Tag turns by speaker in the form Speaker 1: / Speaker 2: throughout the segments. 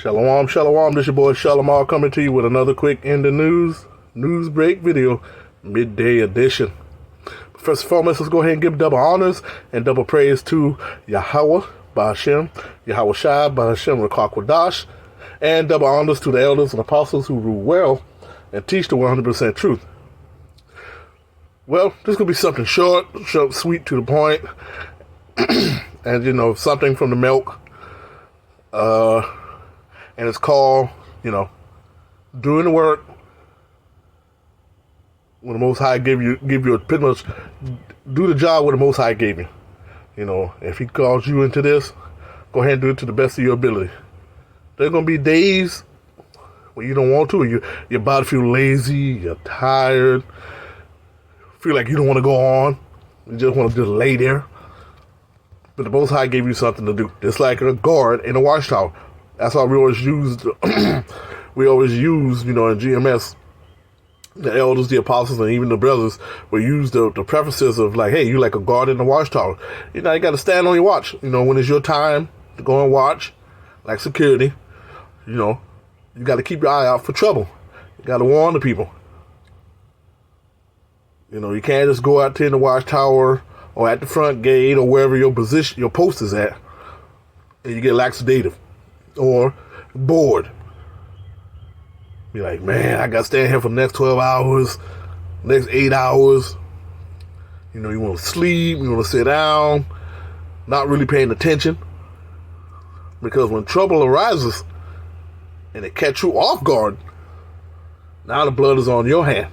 Speaker 1: Shalom, shalom. This your boy Shalimar coming to you with another quick in the news break video, midday edition. First and foremost, let's go ahead and give double honors and double praise to Yahweh, Ba'ashem, Yahweh Shai, Ba'ashem, Rakakwadash, and double honors to the elders and apostles who rule well and teach the 100% truth. Well, this is going to be something short, sweet, to the point, and, something from the milk. And it's called, doing the work when the Most High give you pretty much do the job what the Most High gave you. If He calls you into this, go ahead and do it to the best of your ability. There's gonna be days when you don't want to, your body feel lazy, you're tired, feel like you don't want to go on, you just want to just lay there. But the Most High gave you something to do. It's like a guard in a watchtower. That's why we always use, in GMS, the elders, the apostles, and even the brothers will use the prefaces of like, hey, you like a guard in the watchtower. You got to stand on your watch. When it's your time to go and watch, like security, you got to keep your eye out for trouble. You got to warn the people. You can't just go out there in the watchtower or at the front gate or wherever your post is at, and you get lackadaisical or bored. Be like, man, I got to stand here for the next 12 hours, next 8 hours. You want to sleep, you want to sit down, not really paying attention. Because when trouble arises and it catch you off guard, now the blood is on your hand.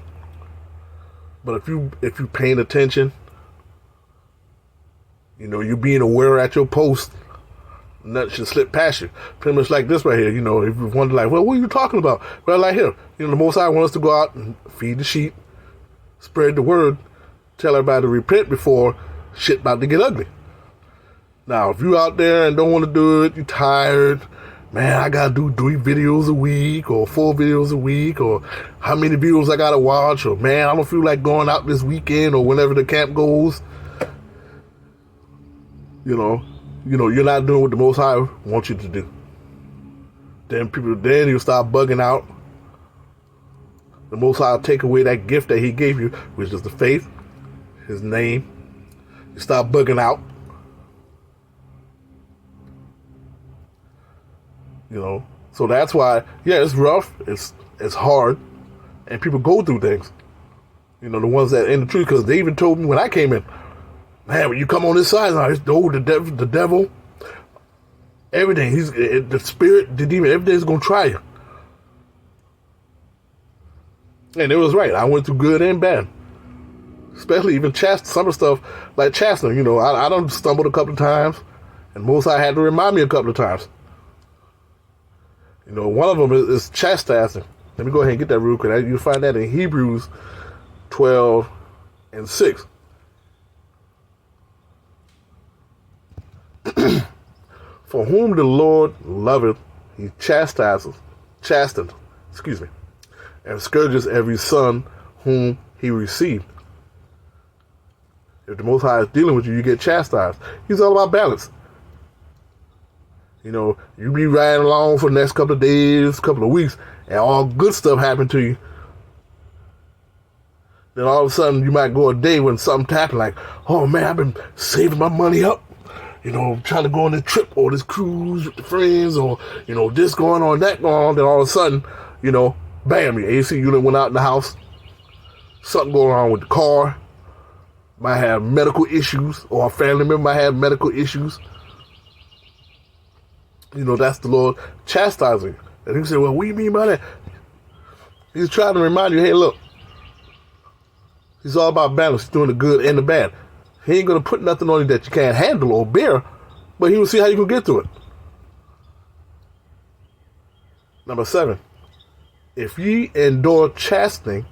Speaker 1: But if you paying attention, you being aware at your post, nothing should slip past you. Pretty much like this right here. If you wonder, like, well, what are you talking about? Well, like here, the Most High wants us to go out and feed the sheep, spread the word, tell everybody to repent before shit about to get ugly. Now, if you out there and don't want to do it, you tired, man, I gotta do 3 videos a week or 4 videos a week, or how many videos I gotta watch, or man, I don't feel like going out this weekend or whenever the camp goes. You're not doing what the Most High wants you to do. Then you'll start bugging out. The Most High will take away that gift that He gave you, which is the faith, His name. You start bugging out. So that's why, yeah, it's rough, it's hard, and people go through things. The ones that in the truth, because they even told me when I came in, man, when you come on this side now, it's the devil, everything. The spirit, the demon, everything's gonna try you. And it was right. I went through good and bad, especially even some of stuff like chastening. I done stumbled a couple of times, and most I had to remind me a couple of times. One of them is chastising. Let me go ahead and get that real quick. You'll find that in Hebrews 12:6. For whom the Lord loveth, He chastens, and scourges every son whom He received. If the Most High is dealing with you, you get chastised. He's all about balance. You be riding along for the next couple of days, couple of weeks, and all good stuff happen to you. Then all of a sudden, you might go a day when something happened, like, oh man, I've been saving my money up. Trying to go on this trip or this cruise with the friends, or, this going on, that going on. Then all of a sudden, bam, your AC unit went out in the house. Something going on with the car. Might have medical issues, or a family member might have medical issues. That's the Lord chastising. And you say, well, what do you mean by that? He's trying to remind you, hey, look, He's all about balance. He's doing the good and the bad. He ain't going to put nothing on you that you can't handle or bear, but He will see how you can get through it. Number 7, if ye endure chastening,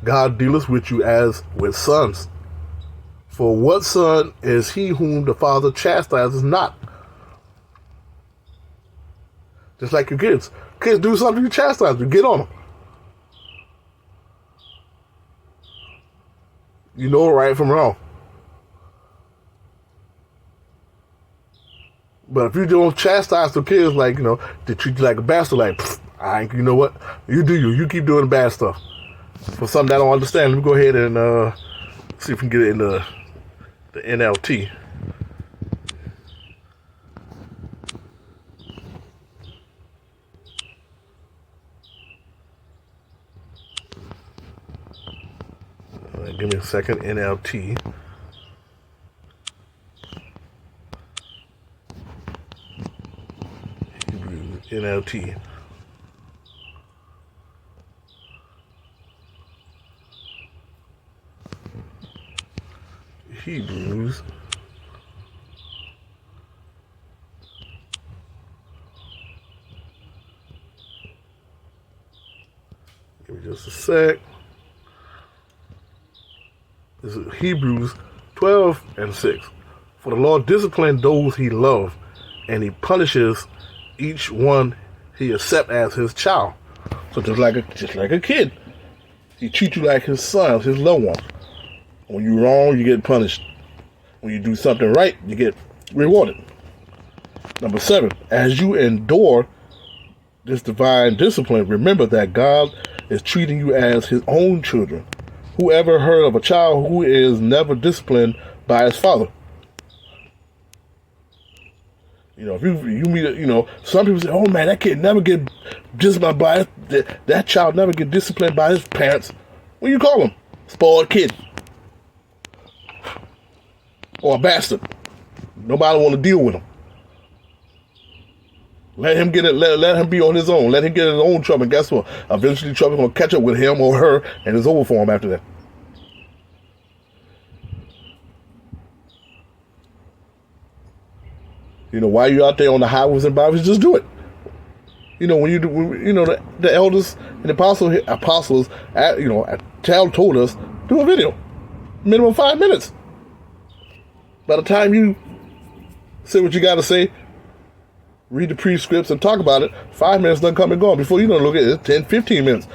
Speaker 1: God dealeth with you as with sons. For what son is he whom the Father chastises not? Just like your kids. Kids do something, you chastise them, get on them. You know right from wrong. But if you don't chastise the kids like, they treat you like a bastard, like, I ain't, you know what? You do you. You keep doing the bad stuff. For something that I don't understand, let me go ahead and see if we can get it in the NLT. Give me a second. NLT. NLT. Hebrews. Give me just a sec. This is Hebrews 12:6. For the Lord disciplines those he loves, and he punishes each one he accepts as his child. So just like a kid, he treats you like his son, his loved one. When you're wrong, you get punished. When you do something right, you get rewarded. Number 7, as you endure this divine discipline, remember that God is treating you as his own children. Whoever heard of a child who is never disciplined by his father? If you meet, some people say, oh man, that kid never get disciplined by that child never get disciplined by his parents. What do you call him? Spoiled kid. Or a bastard. Nobody want to deal with him. Let him get it. Let him be on his own. Let him get in his own trouble. And guess what? Eventually, trouble gonna catch up with him or her, and it's over for him after that. While you're out there on the highways and byways, just do it. When you do, the elders and the apostles, told us, do a video, minimum 5 minutes. By the time you say what you got to say, read the prescripts and talk about it, 5 minutes done come and gone. Before you know, look at it, 10, 15 minutes.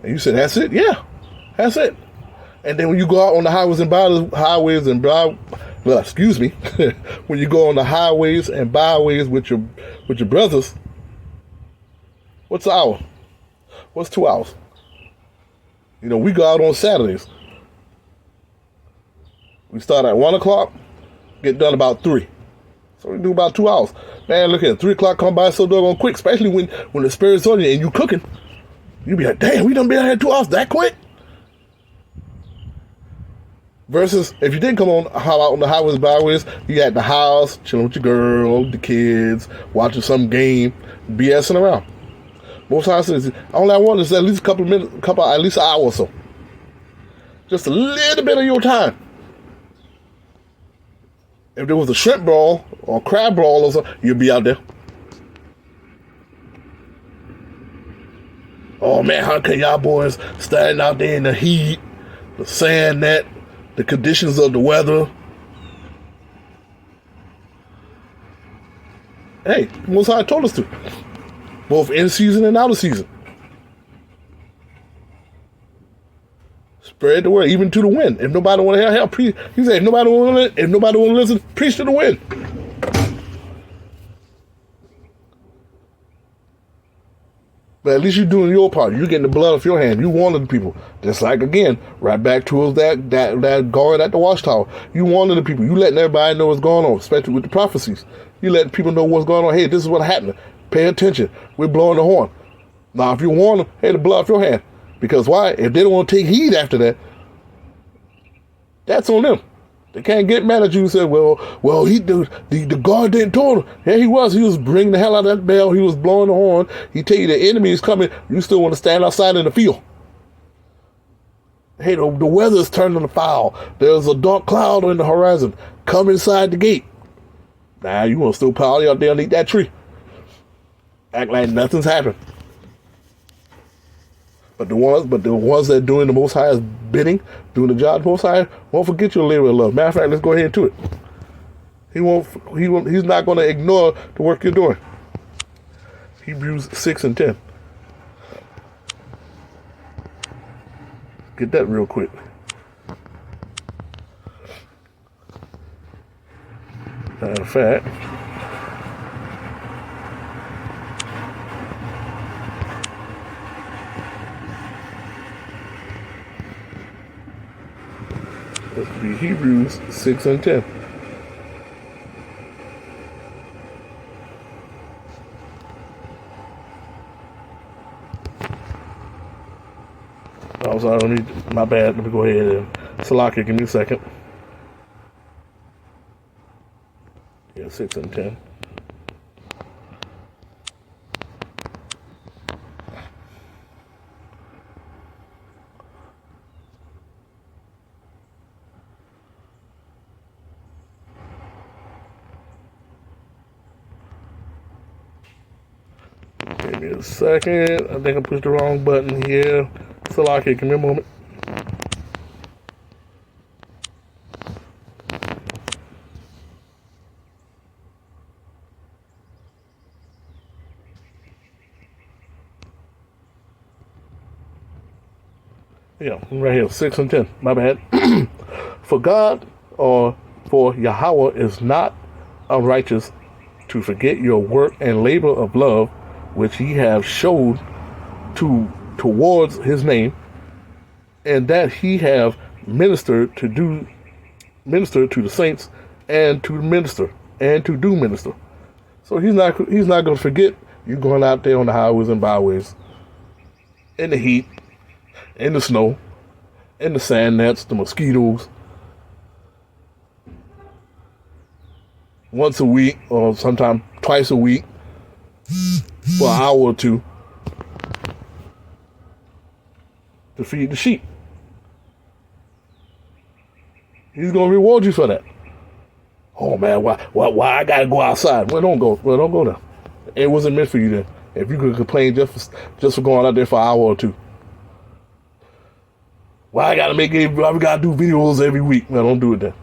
Speaker 1: And you say, that's it? Yeah, that's it. And then when you go out on the highways and when you go on the highways and byways with your brothers, what's an hour? What's 2 hours? We go out on Saturdays. We start at 1 o'clock, get done about 3. So we do about 2 hours. Man, look at it. 3 o'clock come by so doggone quick, especially when the spirit's on you and you cooking. You be like, damn, we done been out here 2 hours that quick? Versus if you didn't come out on the highways and byways, you at the house, chilling with your girl, the kids, watching some game, BSing around. Most times, all I want is at least a couple of minutes, at least an hour or so. Just a little bit of your time. If there was a shrimp brawl or crab brawl or something, you'd be out there. Oh man, how can y'all boys standing out there in the heat, the sand net, the conditions of the weather? Hey, Most High told us to. Both in season and out of season. Spread the word, even to the wind. If nobody want to help, preach. He said, if nobody want to listen, preach to the wind. But at least you're doing your part. You're getting the blood off your hand. You wanted the people. Just like, again, right back towards that guard at the watchtower. You wanted the people. You letting everybody know what's going on, especially with the prophecies. You letting people know what's going on. Hey, this is what happened. Pay attention. We're blowing the horn. Now, if you warn them, hey, the blood off your hand. Because why? If they don't want to take heed after that, that's on them. They can't get mad at you and say, well, the guard didn't tell him. Yeah, he was bringing the hell out of that bell. He was blowing the horn. He tell you the enemy is coming. You still want to stand outside in the field. Hey, the weather is turning foul. There's a dark cloud on the horizon. Come inside the gate. Nah, you want to still pile out there underneath that tree. Act like nothing's happened. But the ones that are doing the Most High's bidding, doing the job of the Most High, won't forget your labor of love. Matter of fact, let's go ahead into it. He's not going to ignore the work you're doing. Hebrews 6:10. Get that real quick. Matter of fact, This would be Hebrews 6 and 10. Oh, sorry, my bad. Let me go ahead and Salaki, give me a second. Yeah, 6 and 10. Give me a second. I think I pushed the wrong button here. Salaki, give me a moment. Yeah, right here, 6 and 10. My bad. For God or for Yahweh is not unrighteous to forget your work and labor of love, which ye have showed towards his name, and that he have ministered to the saints and to minister and to do minister. So he's not going to forget you going out there on the highways and byways, in the heat, in the snow, in the sand nets, the mosquitoes, once a week or sometimes twice a week for an hour or two to feed the sheep. He's gonna reward you for that. Oh man, why I gotta go outside? Well, don't go there. It wasn't meant for you then. If you could complain just for going out there for an hour or two. Why we gotta do videos every week? No, don't do it then.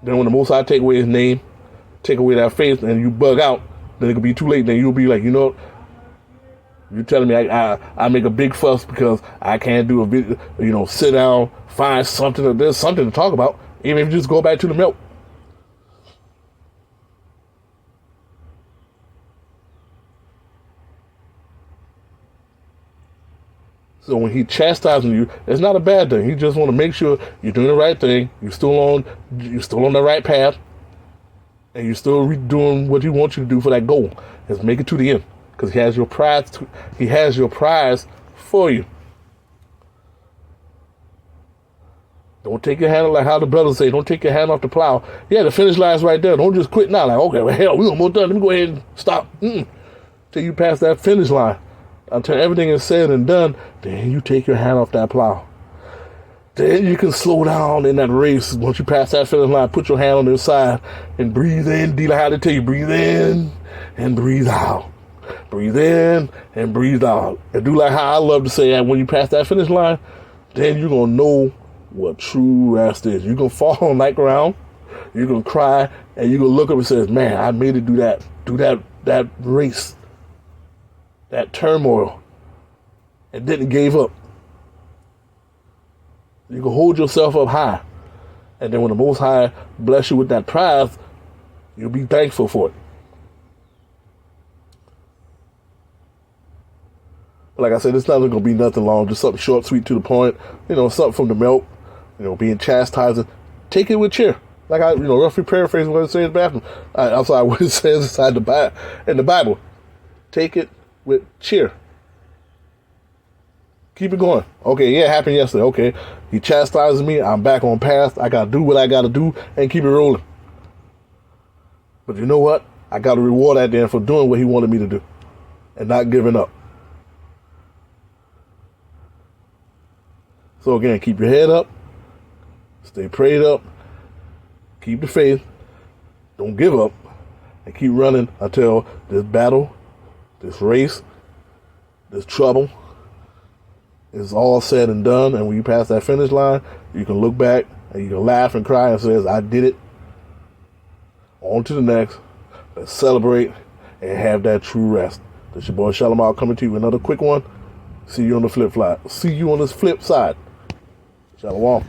Speaker 1: Then when the Most High take away his name, take away that faith, and you bug out, then it could be too late. Then you'll be like, you're telling me I make a big fuss because I can't do a video, sit down, find something, there's something to talk about, even if you just go back to the milk. So when he chastising you, it's not a bad thing. He just want to make sure you're doing the right thing, you're still on the right path, and you're still doing what he wants you to do for that goal, is make it to the end. Because he has your prize. He has your prize for you. Don't take your hand, like how the brothers say, don't take your hand off the plow. Yeah, the finish line's right there. Don't just quit now. Like, okay, well, hell, we're almost done. Let me go ahead and stop. Till you pass that finish line. Until everything is said and done, then you take your hand off that plow. Then you can slow down in that race. Once you pass that finish line, put your hand on the side and breathe in. D like how they tell you, breathe in and breathe out. Breathe in and breathe out. And do like how I love to say that when you pass that finish line, then you're going to know what true rest is. You're going to fall on that ground. You're going to cry. And you're going to look up and say, man, I made it do that race, that turmoil, and didn't give up. You can hold yourself up high. And then when the Most High bless you with that prize, you'll be thankful for it. Like I said, it's not going to be nothing long, just something short, sweet, to the point. Something from the milk, being chastising. Take it with cheer. Like I, roughly paraphrasing what it says in the bathroom. I'm sorry, what it says inside in the Bible. Take it with cheer. Keep it going. Okay, yeah, it happened yesterday. Okay, he chastises me. I'm back on path. I got to do what I got to do and keep it rolling. But you know what? I got to reward that then for doing what he wanted me to do and not giving up. So again, keep your head up, stay prayed up, keep the faith, don't give up, and keep running until this battle, this race, this trouble is all said and done. And when you pass that finish line, you can look back and you can laugh and cry and say, I did it. On to the next. Let's celebrate and have that true rest. This your boy Shalimar coming to you with another quick one. See you on the flip side. See you on this flip side. Shalom.